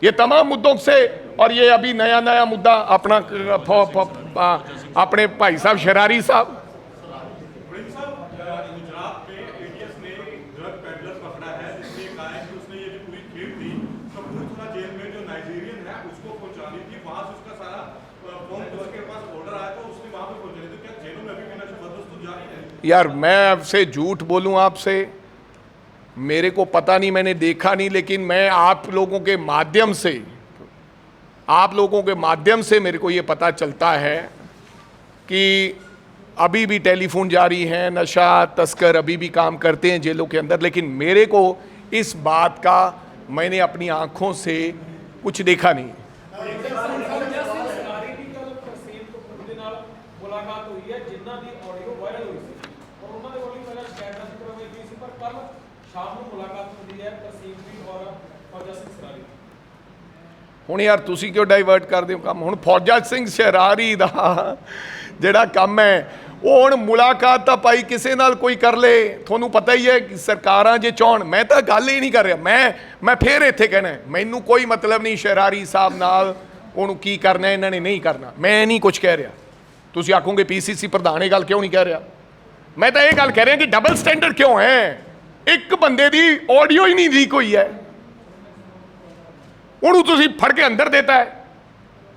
ये तमाम मुद्दों से, और ये अभी नया नया मुद्दा अपना अपने भाई साहब शरारी साहब। यार मैं आपसे झूठ बोलूं, आपसे मेरे को पता नहीं, मैंने देखा नहीं, लेकिन मैं आप लोगों के माध्यम से मेरे को ये पता चलता है कि अभी भी टेलीफोन जारी है, नशा तस्कर अभी भी काम करते हैं जेलों के अंदर। लेकिन मेरे को इस बात का, मैंने अपनी आंखों से कुछ देखा नहीं। ਹੁਣ यार तुसी क्यों डाइवर्ट करते हो काम? ਹੁਣ फौजा सिंह शरारी ਦਾ ਜਿਹੜਾ ਕੰਮ ਹੈ ਉਹ ਹੁਣ ਮੁਲਾਕਾਤ ਤਾਂ ਭਾਈ ਕਿਸੇ ਨਾਲ ਕੋਈ ਕਰ ਲੇ। ਤੁਹਾਨੂੰ ਪਤਾ ਹੀ ਹੈ ਕਿ ਸਰਕਾਰਾਂ ਜੇ ਚਾਹਣ, ਮੈਂ ਤਾਂ ਗੱਲ ਹੀ ਨਹੀਂ ਕਰ ਰਿਹਾ, ਮੈਂ ਫੇਰ ਇੱਥੇ ਕਹਿਣਾ ਮੈਨੂੰ ਕੋਈ ਮਤਲਬ ਨਹੀਂ ਸ਼ਰਾਰੀ ਸਾਹਿਬ ਨਾਲ ਉਹਨੂੰ ਕੀ ਕਰਨਾ ਇਹਨਾਂ ਨੇ ਨਹੀਂ ਕਰਨਾ, ਮੈਂ ਨਹੀਂ ਕੁਝ ਕਹਿ ਰਿਹਾ। ਤੁਸੀਂ ਆਖੋਗੇ PCC ਪ੍ਰਧਾਨ ਇਹ ਗੱਲ ਕਿਉਂ ਨਹੀਂ ਕਹਿ ਰਿਹਾ? ਮੈਂ ਤਾਂ ਇਹ ਗੱਲ ਕਹਿ ਰਿਹਾ ਕਿ ਡਬਲ ਸਟੈਂਡਰਡ ਕਿਉਂ ਹੈ? ਇੱਕ ਬੰਦੇ ਦੀ ਆਡੀਓ ਹੀ ਨਹੀਂ ਲੀਕ ਹੋਈ ਹੈ, ਉਹਨੂੰ ਤੁਸੀਂ ਫੜ ਕੇ ਅੰਦਰ ਦੇਤਾ ਹੈ।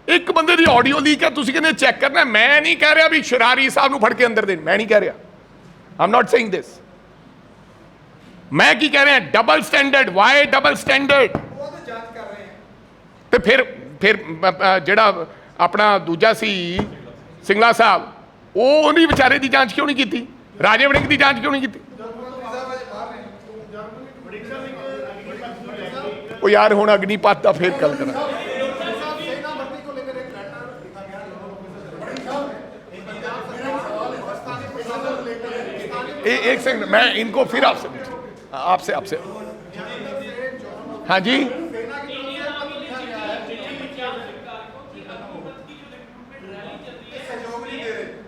ਇੱਕ ਬੰਦੇ ਦੀ ਆਡੀਓ ਲੀਕ ਹੈ, ਤੁਸੀਂ ਕਹਿੰਦੇ ਚੈੱਕ ਕਰਨਾ। ਮੈਂ ਨਹੀਂ ਕਹਿ ਰਿਹਾ ਵੀ ਸ਼ਰਾਰੀ ਸਾਹਿਬ ਨੂੰ ਫੜ ਕੇ ਅੰਦਰ ਦੇਣ, ਮੈਂ ਨਹੀਂ ਕਹਿ ਰਿਹਾ, ਆਈ ਐਮ ਨਾਟ ਸੇਇੰਗ ਦਿਸ। ਮੈਂ ਕੀ ਕਹਿ ਰਿਹਾ? Double standard. Why double standard? ਤੇ ਫਿਰ ਜਿਹੜਾ ਆਪਣਾ ਦੂਜਾ ਸੀ ਸਿੰਗਲਾ ਸਾਹਿਬ, ਉਹ ਉਹਦੀ ਵਿਚਾਰੇ ਦੀ ਜਾਂਚ ਕਿਉਂ ਨਹੀਂ ਕੀਤੀ? ਰਾਜੇ ਵੜਿੰਗ ਦੀ ਜਾਂਚ ਕਿਉਂ ਨਹੀਂ ਕੀਤੀ? ਉਹ ਯਾਰ ਹੁਣ ਅਗਨੀਪਥ ਦਾ ਫਿਰ ਗੱਲ ਕਰਾਂ। एक सेकंड, मैं इनको फिर आपसे हाँ जी,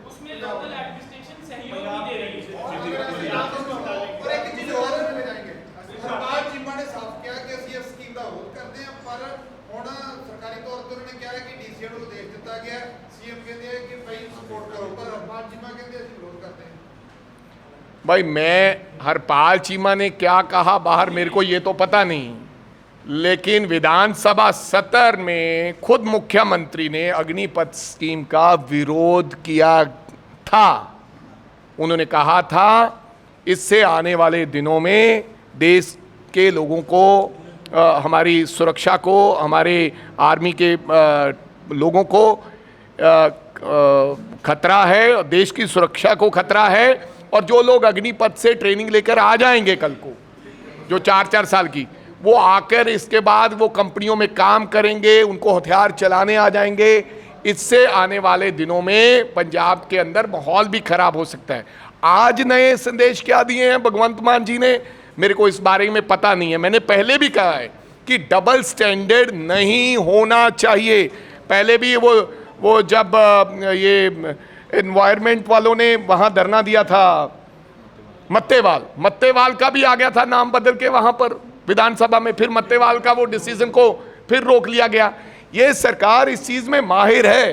उसमें लोकल एडमिनिस्ट्रेशन सहयोग नहीं दे रही है। ਸਕੀਮ ਦਾ ਵਿਰੋਧ ਕਰਦੇ ਆ, ਪਰ ਹੁਣ ਸਰਕਾਰੀ ਤੌਰ ਤੇ ਉਹਨਾਂ ਨੇ ਕਿਹਾ ਹੈ ਕਿ ਡੀਸੀਆਂ ਨੂੰ ਆਦੇਸ਼ ਦਿੱਤਾ ਗਿਆ, ਸੀਐਮ ਕਹਿੰਦੇ ਆ ਕਿ ਭਾਈ ਸਪੋਰਟ ਕਰੋ, ਪਰ ਹਰਪਾਲ ਚੀਮਾ ਕਹਿੰਦੇ ਅਸੀਂ ਵਿਰੋਧ ਕਰਦੇ हैं। भाई मैं हरपाल चीमा ने क्या कहा बाहर मेरे को ये तो पता नहीं, लेकिन विधानसभा सत्र में खुद मुख्यमंत्री ने अग्निपथ स्कीम का विरोध किया था। उन्होंने कहा था इससे आने वाले दिनों में देश के लोगों को हमारी सुरक्षा को, हमारे आर्मी के लोगों को खतरा है, देश की सुरक्षा को खतरा है। और जो लोग अग्निपथ से ट्रेनिंग लेकर आ जाएंगे कल को, जो 4-4 साल की, वो आकर इसके बाद वो कंपनियों में काम करेंगे, उनको हथियार चलाने आ जाएंगे। इससे आने वाले दिनों में पंजाब के अंदर माहौल भी खराब हो सकता है। आज नए संदेश क्या दिए हैं भगवंत मान जी ने, मेरे को इस बारे में पता नहीं है। मैंने पहले भी कहा है कि डबल स्टैंडर्ड नहीं होना चाहिए। पहले भी वो जब ये एनवायरमेंट वालों ने वहां धरना दिया था, मत्तेवाल का भी आ गया था नाम बदल के वहां पर विधानसभा में, फिर मत्तेवाल का वो डिसीजन को फिर रोक लिया गया। ये सरकार इस चीज में माहिर है।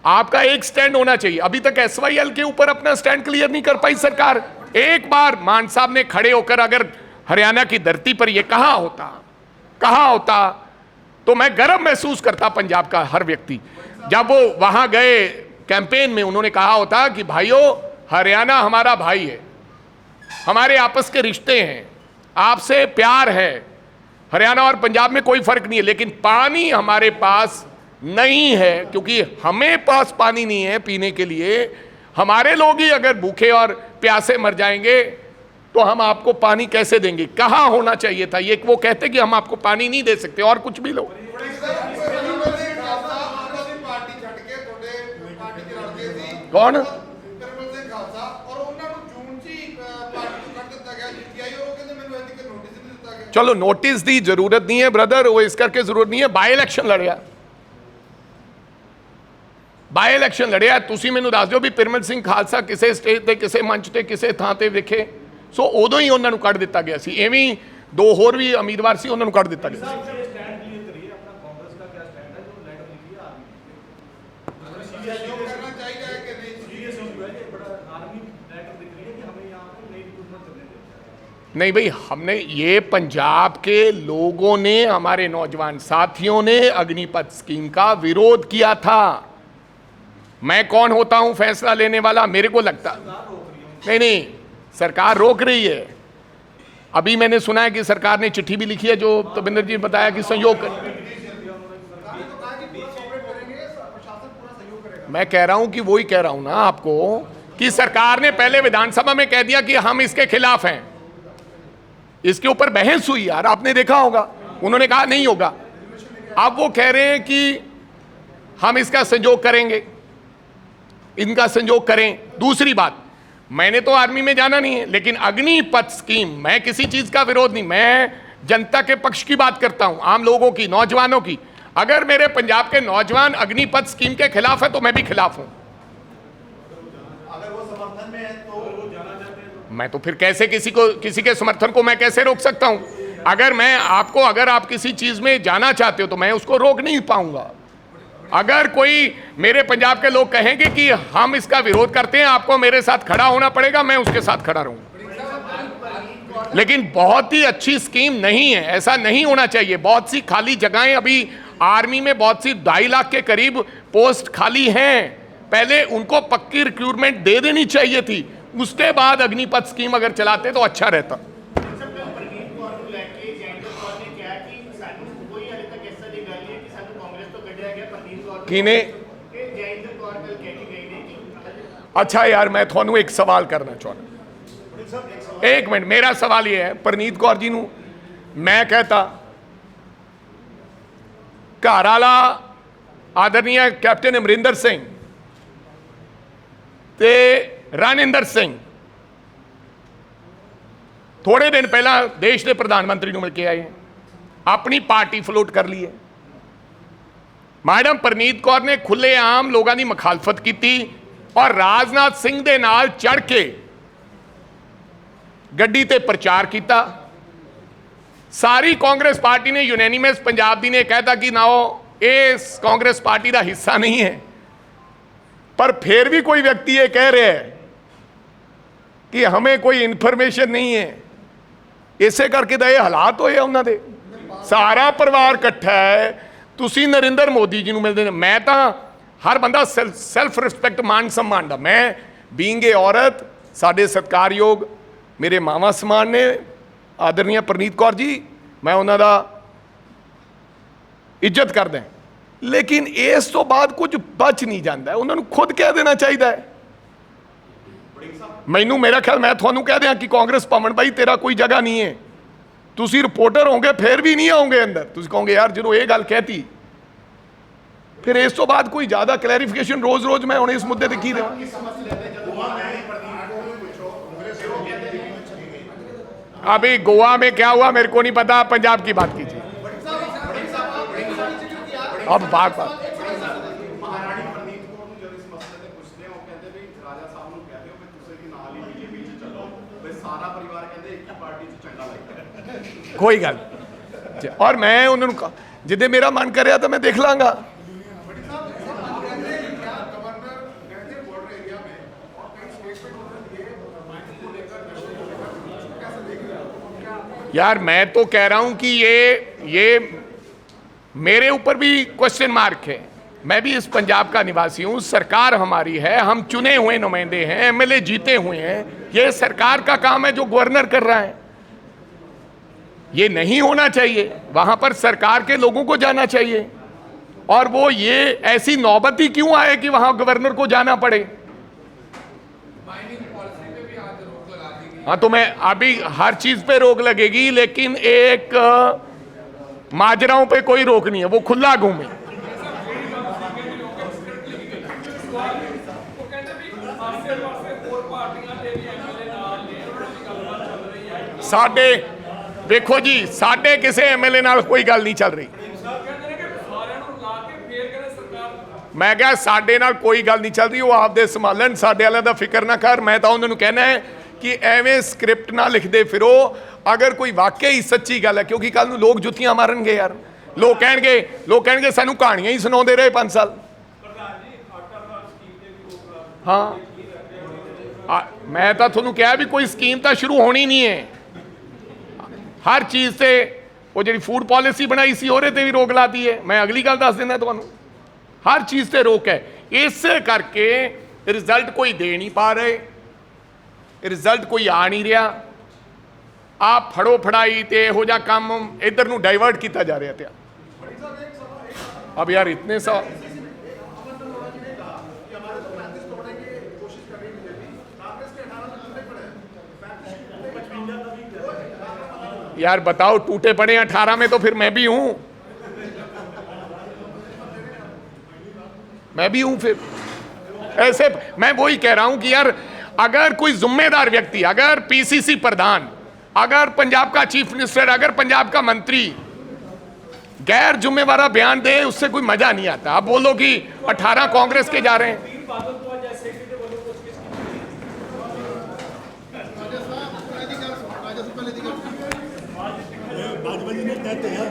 आपका एक स्टैंड होना चाहिए। अभी तक एसवाईएल के ऊपर अपना स्टैंड क्लियर नहीं कर पाई सरकार। एक बार मान साहब ने खड़े होकर अगर हरियाणा की धरती पर यह कहा होता तो मैं गर्व महसूस करता पंजाब का हर व्यक्ति। जब वो वहां गए कैंपेन में, उन्होंने कहा होता कि भाइयों हरियाणा हमारा भाई है, हमारे आपस के रिश्ते हैं, आपसे प्यार है, हरियाणा और पंजाब में कोई फर्क नहीं है, लेकिन पानी हमारे पास नहीं है, क्योंकि हमें पास पानी नहीं है पीने के लिए। हमारे लोग ही अगर भूखे और प्यासे मर जाएंगे तो हम आपको पानी कैसे देंगे। कहाँ होना चाहिए था ये, वो कहते कि हम आपको पानी नहीं दे सकते और कुछ भी लो। कौन? चलो नोटिस दी जरूरत नहीं है ब्रदर, वो इस करके जरूरत नहीं है। बाई इलेक्शन लड़िया तुसी मैनू दस दो भी पिरमल सिंह खालसा किसे स्टेज ते, किसे मंच ते, किसे थां ते विखे, सो उदों ही उन्होंने कढ़ दिता गया सी। एवं दो होर भी उम्मीदवार सी, उन्होंने कढ़ दिता गया। नहीं भाई, हमने ये पंजाब के लोगों ने, हमारे नौजवान साथियों ने अग्निपथ स्कीम का विरोध किया था। मैं कौन होता हूं फैसला लेने वाला? मेरे को लगता नहीं, सरकार रोक रही है। अभी मैंने सुना है कि सरकार ने चिट्ठी भी लिखी है, जो तबिंदर जी ने बताया कि सहयोग कर। मैं कह रहा हूं कि वही कह रहा हूं ना आपको कि सरकार ने पहले विधानसभा में कह दिया कि हम इसके खिलाफ हैं। इसके ऊपर बहस हुई यार, आपने देखा होगा, उन्होंने कहा नहीं होगा। अब वो कह रहे हैं कि हम इसका संयोग करेंगे, इनका संयोग करें। दूसरी बात, मैंने तो आर्मी में जाना नहीं है, लेकिन अग्निपथ स्कीम, मैं किसी चीज का विरोध नहीं, मैं जनता के पक्ष की बात करता हूं, आम लोगों की, नौजवानों की। अगर मेरे पंजाब के नौजवान अग्निपथ स्कीम के खिलाफ है तो मैं भी खिलाफ हूं। अगर वो समर्थन में है तो मैं तो फिर कैसे किसी के समर्थन को मैं कैसे रोक सकता हूं? अगर आप किसी चीज में जाना चाहते हो तो मैं उसको रोक नहीं पाऊंगा। अगर कोई मेरे पंजाब के लोग कहेंगे कि हम इसका विरोध करते हैं, आपको मेरे साथ खड़ा होना पड़ेगा, मैं उसके साथ खड़ा रहूंगा। लेकिन बहुत ही अच्छी स्कीम नहीं है, ऐसा नहीं होना चाहिए। बहुत सी खाली जगहें अभी आर्मी में, बहुत सी 2.5 लाख के करीब पोस्ट खाली हैं। पहले उनको पक्की रिक्रूटमेंट दे देनी चाहिए थी, उसके बाद अग्निपथ स्कीम अगर चलाते तो अच्छा रहता। किने? अच्छा यार, मैं थानू एक सवाल करना चाहता। एक मिनट, मेरा सवाल यह है, परनीत कौर जी नू मैं कहता, घर वाला आदरणीय कैप्टन अमरिंदर सिंह ते रणिंदर सिंह थोड़े दिन पहला देश के प्रधानमंत्री को मिल के आए, अपनी पार्टी फ्लोट कर ली है। मैडम परनीत कौर ने खुलेआम लोगों की मुखालफत की और राजनाथ सिंह के नाल चढ़ के गड्डी ते प्रचार किया। ਸਾਰੀ ਕਾਂਗਰਸ ਪਾਰਟੀ ਨੇ यूनैनिमस पंजाब दी ने कहता कि ना वो इस कांग्रेस पार्टी का हिस्सा नहीं है, पर फिर भी कोई व्यक्ति ये कह रहा है कि हमें कोई इन्फॉर्मेशन नहीं है। इसे करके तो ये हालात होए उन्होंने सारा परिवार इकट्ठा है। तुसी नरेंद्र मोदी जी नूं मिलदे, मैं तो हर बंदा सैल्फ रिस्पैक्ट मान सम्मान दा, मैं बीइंग ए औरत साडे सत्कारयोग मेरे मावा समान ने आदरणीय परनीत कौर जी, मैं उन्हां दा इज्जत करदा, लेकिन इस तो बाद कुछ बच नहीं जाता। उन्होंने खुद कह देना चाहिए है। मैनू मेरा ख्याल, मैं थानू कह दिया कि कांग्रेस पवन भाई तेरा कोई जगह नहीं है, तुसी रिपोर्टर होंगे फिर भी नहीं आओगे अंदर। तुसी कहोगे यार जो ये गल कहती, फिर इस तो बाद कोई ज़्यादा क्लैरिफिकेशन रोज़ रोज़ मैं उन्हें इस मुद्दे पर की देवां। अभी गोवा में क्या हुआ मेरे को नहीं पता, पंजाब की बात कीजिए। अब बात कोई गल, और मैं उन्होंने जिदे मेरा मन कर तो मैं देख लांगा। यार मैं तो कह रहा हूं कि ये मेरे ऊपर भी क्वेश्चन मार्क है। मैं भी इस पंजाब का निवासी हूं, सरकार हमारी है, हम चुने हुए नुमाइंदे हैं, एमएलए जीते हुए हैं, ये सरकार का काम है जो गवर्नर कर रहा है। ये नहीं होना चाहिए, वहां पर सरकार के लोगों को जाना चाहिए। और वो ये ऐसी नौबत ही क्यों आए कि वहां गवर्नर को जाना पड़े। हाँ तो मैं अभी हर चीज पे रोक लगेगी, लेकिन एक माजराओं पे कोई रोक नहीं है, वो खुला घूमे। साडे देखो जी, साडे किसी एमएलए नाल कोई गल नहीं चल रही। मैं क्या साडे नाल कोई गल नहीं चल रही, वो आपदे संभालन, साडे वाले दा फिक्र ना कर। मैं तो उन्होंने कहना है कि एवें स्क्रिप्ट ना लिखते फिरो, अगर कोई वाकई सच्ची गल है, क्योंकि कल नूं लोग जुत्तियां मारनगे यार। लोग कहेंगे सानू कहानियां ही सुनाते रहे 5 साल। हाँ मैं तो थोनू कहा भी कोई स्कीम तो शुरू होनी नहीं है। हर चीज़ से वो जी फूड पॉलिसी बनाई सी ਉਹਦੇ ਤੇ भी रोक लाती है। मैं अगली गल दस देना ਤੁਹਾਨੂੰ, हर चीज़ से रोक है। इस करके रिजल्ट कोई दे नहीं पा रहे, रिजल्ट कोई आ नहीं रहा। आप फड़ो फड़ाई ते हो जा काम इधर नूं डाइवर्ट किया जा रहा था। अब यार इतने सा यार बताओ, टूटे पड़े 18 में तो फिर मैं भी हूं, फिर ऐसे मैं वही कह रहा हूं कि यार अगर कोई जिम्मेदार व्यक्ति, अगर पीसीसी प्रधान, अगर पंजाब का चीफ मिनिस्टर, अगर पंजाब का मंत्री गैर जिम्मेवार बयान दे, उससे कोई मजा नहीं आता। आप बोलो कि 18 कांग्रेस के जा रहे हैं।